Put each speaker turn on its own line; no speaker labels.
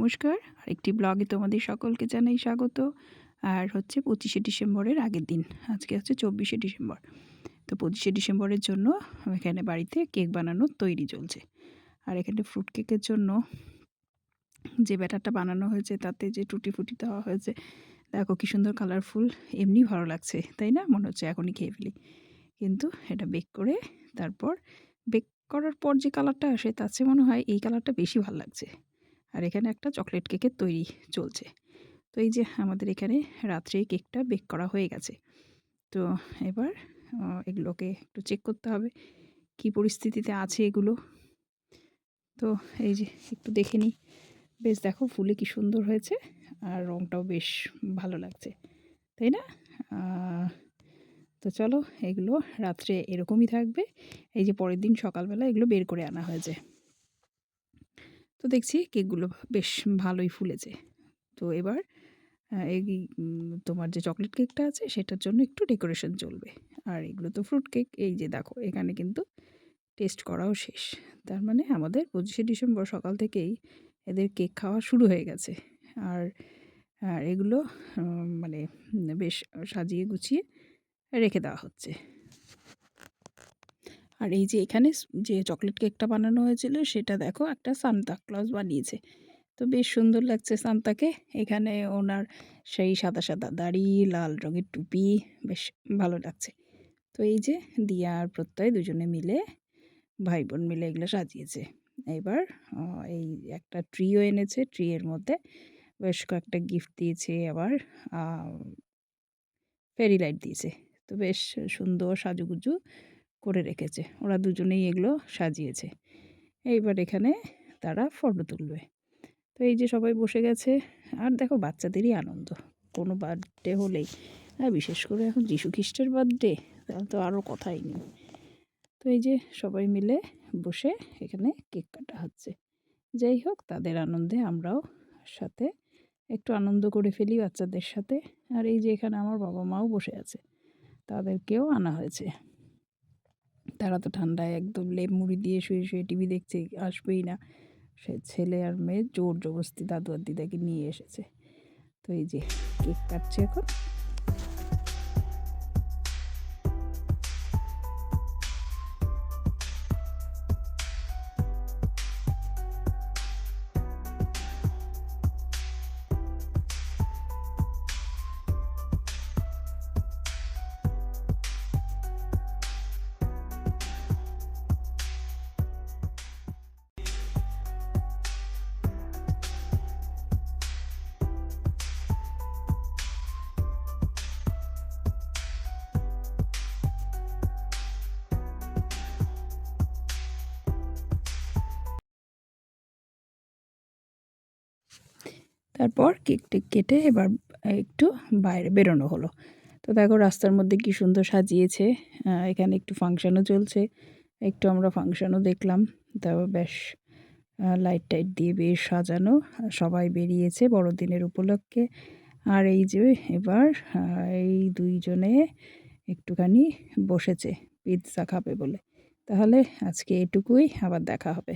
নমস্কার, আরেকটি ব্লগে তোমাদের সকলকে জানাই স্বাগত। আর হচ্ছে 25শে ডিসেম্বরের আগের দিন, আজকে হচ্ছে 24শে ডিসেম্বর। তো 25শে ডিসেম্বরের জন্য এখানে বাড়িতে কেক বানানোর তৈরি চলছে। আর এখানে ফ্রুট কেকের জন্য যে ব্যাটারটা বানানো হয়েছে তাতে যে টুটি ফুটি দেওয়া হয়েছে, দেখো কি সুন্দর কালারফুল, এমনি ভালো লাগছে তাই না? মনে হচ্ছে এখনই খেয়ে ফেলি। কিন্তু এটা বেক করে তারপর বেক করার পর যে কালারটা আসে তার চেয়ে মনে হয় এই কালারটা বেশি ভালো লাগছে। আর এখানে একটা চকলেট কেকের তৈরি চলছে। তো এই যে আমাদের এখানে রাত্রেই কেকটা বেক করা হয়ে গেছে। তো এবার এগুলোকে একটু চেক করতে হবে কী পরিস্থিতিতে আছে এগুলো। তো এই যে একটু দেখে নিই, বেশ দেখো ফুলে কি সুন্দর হয়েছে, আর রঙটাও বেশ ভালো লাগছে তাই না? তো চলো, এগুলো রাত্রে এরকমই থাকবে। এই যে পরের দিন সকালবেলা এগুলো বের করে আনা হয়েছে। তো দেখছি কেকগুলো বেশ ভালোই ফুলেছে। তো এবার এই তোমার যে চকলেট কেকটা আছে সেটার জন্য একটু ডেকোরেশন চলবে। আর এগুলো তো ফ্রুট কেক, এই যে দেখো এখানে কিন্তু টেস্ট করাও শেষ। তার মানে আমাদের 25শে ডিসেম্বর সকাল থেকেই এদের কেক খাওয়া শুরু হয়ে গেছে। আর আর এগুলো মানে বেশ সাজিয়ে গুছিয়ে রেখে দেওয়া হচ্ছে। আর এই যে এখানে যে চকলেট কেকটা বানানো হয়েছিল সেটা দেখো একটা সান্তা ক্লজ বানিয়েছে। তো বেশ সুন্দর লাগছে সান্তাকে। এখানে ওনার সেই সাদা সাদা দাড়ি, লাল রঙের টুপি, বেশ ভালো লাগছে। তো এই যে দিয়া আর প্রত্যয় দুজনে মিলে, ভাই বোন মিলে এগুলো সাজিয়েছে। এবার এই একটা ট্রিও এনেছে, ট্রিয়ের মধ্যে বেশ কয়েকটা গিফট দিয়েছে, আবার ফেরি লাইট দিয়েছে। তো বেশ সুন্দর সাজুগুজু করে রেখেছে, ওরা দুজনেই এগুলো সাজিয়েছে। এইবার এখানে তারা ফটো তুলবে। তো এই যে সবাই বসে গেছে। আর দেখো বাচ্চাদেরই আনন্দ কোনো বার্থডে হলেই, আর বিশেষ করে এখন যীশু খ্রিস্টের বার্থডে, তাহলে তো আরও কথাই নেই। তো এই যে সবাই মিলে বসে এখানে কেক কাটা হচ্ছে। যাই হোক, তাদের আনন্দে আমরাও সাথে একটু আনন্দ করে ফেলি বাচ্চাদের সাথে। আর এই যে এখানে আমার বাবা মাও বসে আছে, তাদেরকেও আনা হয়েছে। তারা তো ঠান্ডায় একদম লেপ মুড়ি দিয়ে শুয়ে শুয়ে টিভি দেখছে, আসবেই না। সে ছেলে আর মেয়ে জোর জবরদস্তি দাদু আর দিদাকে নিয়ে এসেছে। তো এই যে কেক কাটছে এখন। তারপর কেক টেক কেটে এবার একটু বাইরে বেরোনো হলো। তো দেখো রাস্তার মধ্যে কি সুন্দর সাজিয়েছে। এখানে একটু ফাংশানও চলছে, একটু আমরা ফাংশানও দেখলাম। তারপর বেশ লাইট টাইট দিয়ে বেশ সাজানো, সবাই বেরিয়েছে বড়দিনের উপলক্ষে। আর এই যে এবার এই দুইজনে একটুখানি বসেছে পিৎজা খাবে বলে। তাহলে আজকে এটুকুই, আবার দেখা হবে।